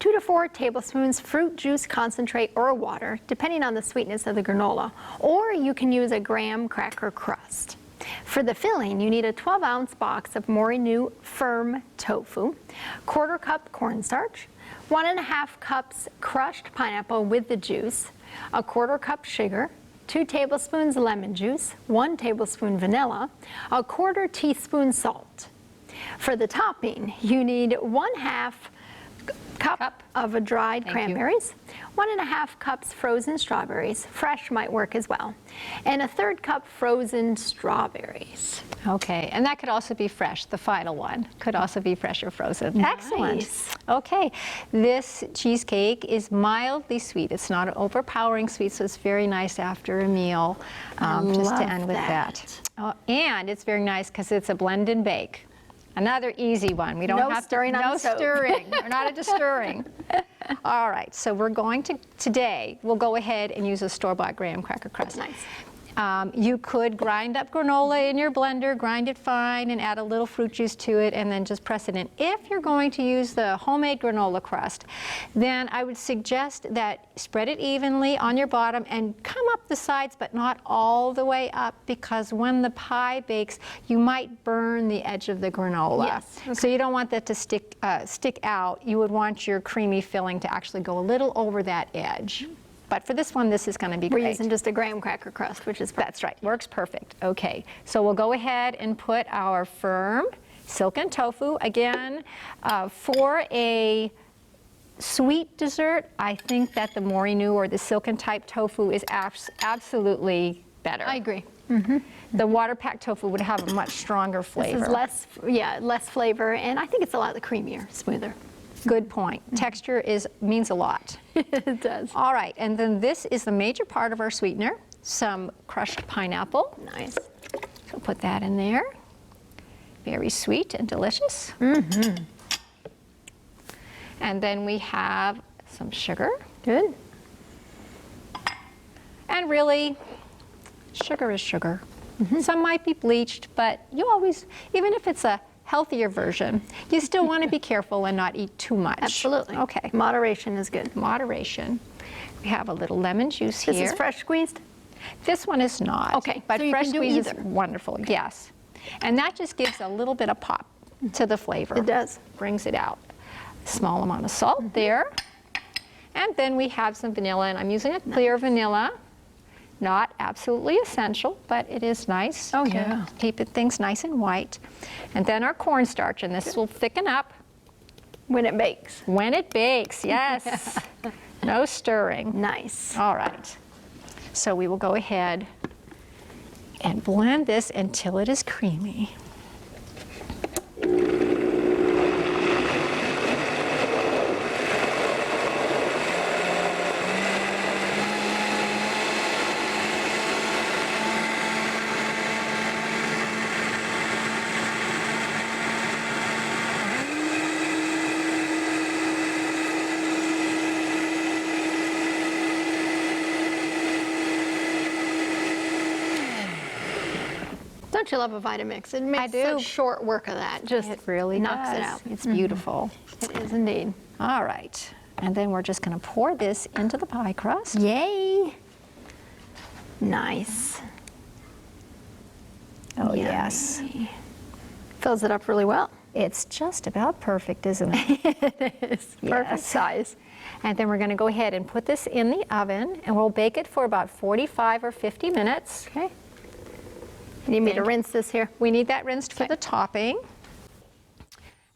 2 to 4 tablespoons fruit juice concentrate or water, depending on the sweetness of the granola, or you can use a graham cracker crust. For the filling, you need a 12-ounce box of Morinu firm tofu, 1/4 cup cornstarch, 1½ cups crushed pineapple with the juice, a 1/4 cup sugar, 2 tablespoons lemon juice, 1 tablespoon vanilla, a 1/4 teaspoon salt. For the topping, you need 1/2 cup of dried cranberries, 1½ cups frozen strawberries, fresh might work as well, and a 1/3 cup frozen strawberries. Okay, and that could also be fresh, the final one. Could also be fresh or frozen. Nice. Excellent. Okay, this cheesecake is mildly sweet. It's not an overpowering sweet, so it's very nice after a meal, just to end with that. And it's very nice because it's a blend and bake. Another easy one. We don't No have stirring to, on no the stove. stirring. We're not into stirring. All right, so we're going to, today, we'll go ahead and use a store-bought graham cracker crust. Nice. You could grind up granola in your blender, grind it fine, and add a little fruit juice to it, and then just press it in. If you're going to use the homemade granola crust, then I would suggest that spread it evenly on your bottom and come up the sides, but not all the way up, because when the pie bakes, you might burn the edge of the granola. Yes. Okay. So you don't want that to stick out. You would want your creamy filling to actually go a little over that edge. But for this one, this is going to be great. We're using just a graham cracker crust, which is perfect. That's right, works perfect. Okay, so we'll go ahead and put our firm silken tofu. Again, for a sweet dessert, I think that the Morinu or the silken type tofu is absolutely better. I agree. The water-packed tofu would have a much stronger flavor. This is less flavor, and I think it's a lot creamier, smoother. Good point. Texture means a lot. It does. All right, and then this is the major part of our sweetener, some crushed pineapple. Nice. So put that in there. Very sweet and delicious. And then we have some sugar. Good. And really, sugar is sugar. Some might be bleached, but you always, even if it's a healthier version, you still want to be careful and not eat too much. Absolutely. Okay. Moderation is good. Moderation. We have a little lemon juice here. This is fresh squeezed? This one is not. Okay, But so you fresh can do squeeze is either. wonderful, yes. And that just gives a little bit of pop to the flavor. It does. Brings it out. Small amount of salt there. And then we have some vanilla, and I'm using a clear vanilla. Not absolutely essential, but it is nice. Oh, to yeah. keep things nice and white. And then our cornstarch, and this will thicken up. When it bakes. When it bakes, yes. No stirring. Nice. All right. So we will go ahead and blend this until it is creamy. Don't you love a Vitamix? It makes do. such short work of that. Just It really knocks does. it out. It's beautiful. It is indeed. All right. And then we're just going to pour this into the pie crust. Yay. Nice. Oh, yes. Yummy. Fills it up really well. It's just about perfect, isn't it? It is. Perfect Yes. size. And then we're going to go ahead and put this in the oven, and we'll bake it for about 45 or 50 minutes. Okay. You need me to rinse this here? We need that rinsed for the topping.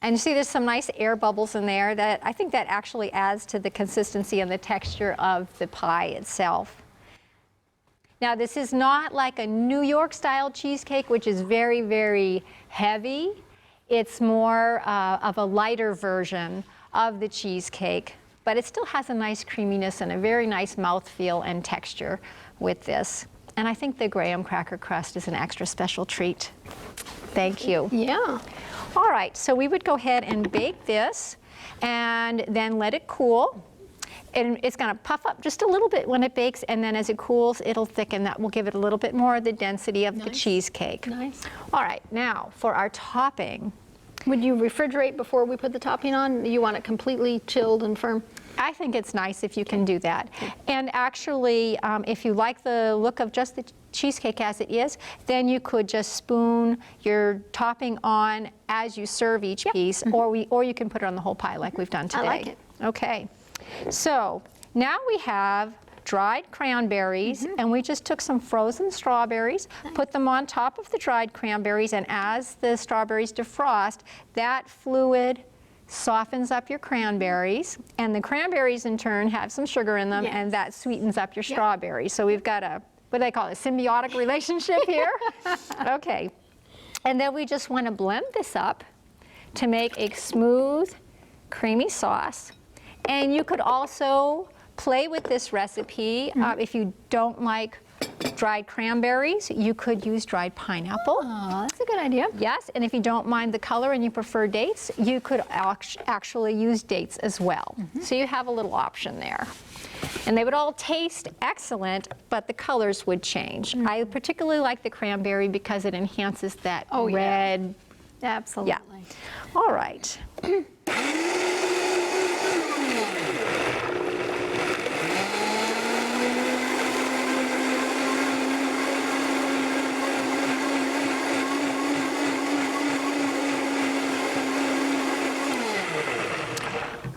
And you see there's some nice air bubbles in there that I think that actually adds to the consistency and the texture of the pie itself. Now this is not like a New York style cheesecake, which is very, very heavy. It's more of a lighter version of the cheesecake, but it still has a nice creaminess and a very nice mouthfeel and texture with this. And I think the graham cracker crust is an extra special treat. Thank you. Yeah. All right, so we would go ahead and bake this and then let it cool. And it's going to puff up just a little bit when it bakes, and then as it cools, it'll thicken. That will give it a little bit more of the density of the cheesecake. Nice. All right, now for our topping. Would you refrigerate before we put the topping on? You want it completely chilled and firm? I think it's nice if you can do that. And actually, if you like the look of just the cheesecake as it is, then you could just spoon your topping on as you serve each piece, or you can put it on the whole pie like we've done today. I like it. Okay. So now we have dried cranberries, and we just took some frozen strawberries, put them on top of the dried cranberries, and as the strawberries defrost, that fluid softens up your cranberries, and the cranberries in turn have some sugar in them, and that sweetens up your strawberries. So we've got a, what do they call it, a symbiotic relationship here? Okay. And then we just want to blend this up to make a smooth, creamy sauce. And you could also play with this recipe. If you don't like dried cranberries, you could use dried pineapple. Oh, that's a good idea. Yes, and if you don't mind the color and you prefer dates, you could actually use dates as well. So you have a little option there. And they would all taste excellent, but the colors would change. I particularly like the cranberry because it enhances that red. Absolutely. Yeah. All right.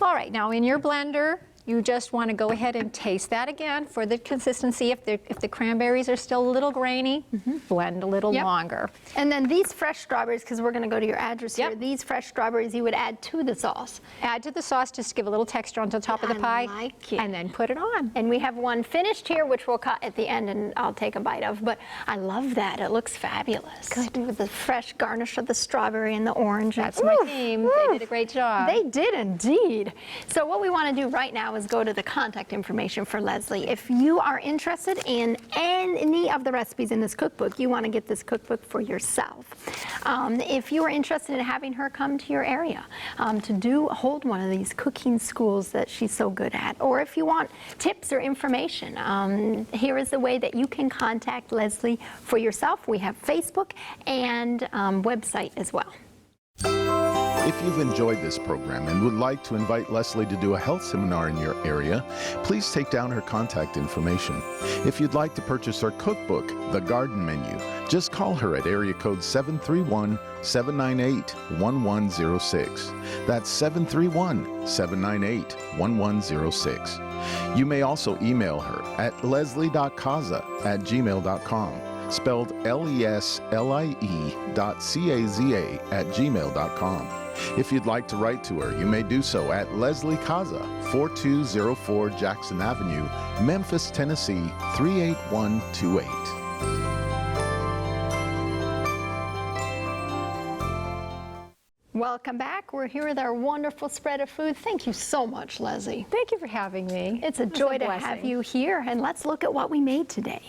All right, now in your blender, you just want to go ahead and taste that again for the consistency. If the cranberries are still a little grainy, blend a little longer. And then these fresh strawberries, because we're going to go to your address here, these fresh strawberries you would add to the sauce. Add to the sauce just to give a little texture on the top of the pie, like it. and then put it on. And we have one finished here, which we'll cut at the end and I'll take a bite of, but I love that. It looks fabulous. Good. With the fresh garnish of the strawberry and the orange. That's my team. They did a great job. They did indeed. So what we want to do right now is go to the contact information for Leslie. If you are interested in any of the recipes in this cookbook, you want to get this cookbook for yourself. If you are interested in having her come to your area to hold one of these cooking schools that she's so good at, or if you want tips or information, here is the way that you can contact Leslie for yourself. We have Facebook and website as well. If you've enjoyed this program and would like to invite Leslie to do a health seminar in your area, please take down her contact information. If you'd like to purchase her cookbook, The Garden Menu, just call her at area code 731-798-1106. That's 731-798-1106. You may also email her at leslie.caza@gmail.com. spelled leslie.caza@gmail.com. If you'd like to write to her, you may do so at Leslie Caza, 4204 Jackson Avenue, Memphis, Tennessee, 38128. Welcome back. We're here with our wonderful spread of food. Thank you so much, Leslie. Thank you for having me. It's a joy to have you here, and let's look at what we made today.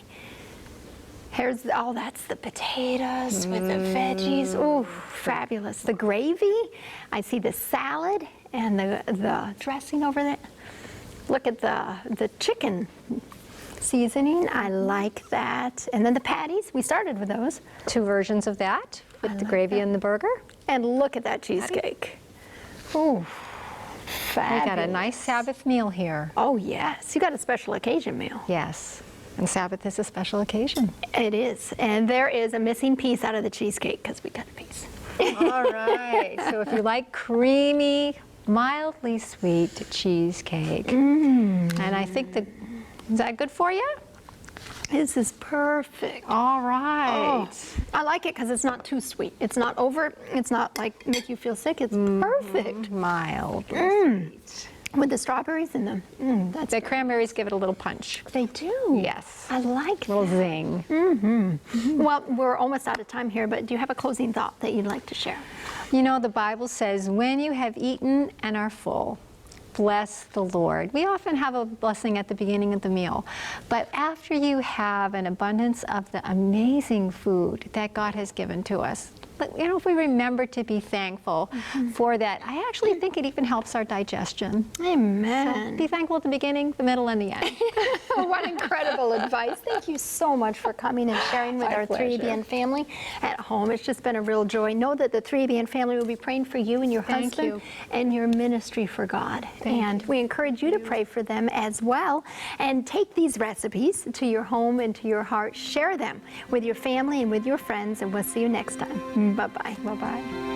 Here's, that's the potatoes with the veggies. Ooh, fabulous. The gravy. I see the salad and the dressing over there. Look at the chicken seasoning. I like that. And then the patties. We started with those. 2 versions of that with the gravy and the burger. And look at that cheesecake. Ooh, fabulous. We got a nice Sabbath meal here. Oh, yes. You got a special occasion meal. Yes. And Sabbath is a special occasion. It is. And there is a missing piece out of the cheesecake because we cut a piece. All right. So if you like creamy, mildly sweet cheesecake, and I think is that good for you? This is perfect. All right. Oh, I like it because it's not too sweet. It's not it's not like make you feel sick. It's perfect. Mildly sweet. With the strawberries in them. The cranberries give it a little punch. They do. Yes. I like A little that. zing. Well, we're almost out of time here, but do you have a closing thought that you'd like to share? You know, the Bible says, when you have eaten and are full, bless the Lord. We often have a blessing at the beginning of the meal, but after you have an abundance of the amazing food that God has given to us, you know, if we remember to be thankful for that, I actually think it even helps our digestion. Amen. So be thankful at the beginning, the middle, and the end. What incredible advice. Thank you so much for coming and sharing with My our pleasure. 3ABN family at home. It's just been a real joy. Know that the 3ABN family will be praying for you and your Thank husband you. and your ministry for God. And we encourage you to pray for them as well. And take these recipes to your home and to your heart. Share them with your family and with your friends. And we'll see you next time. Bye-bye. Bye-bye.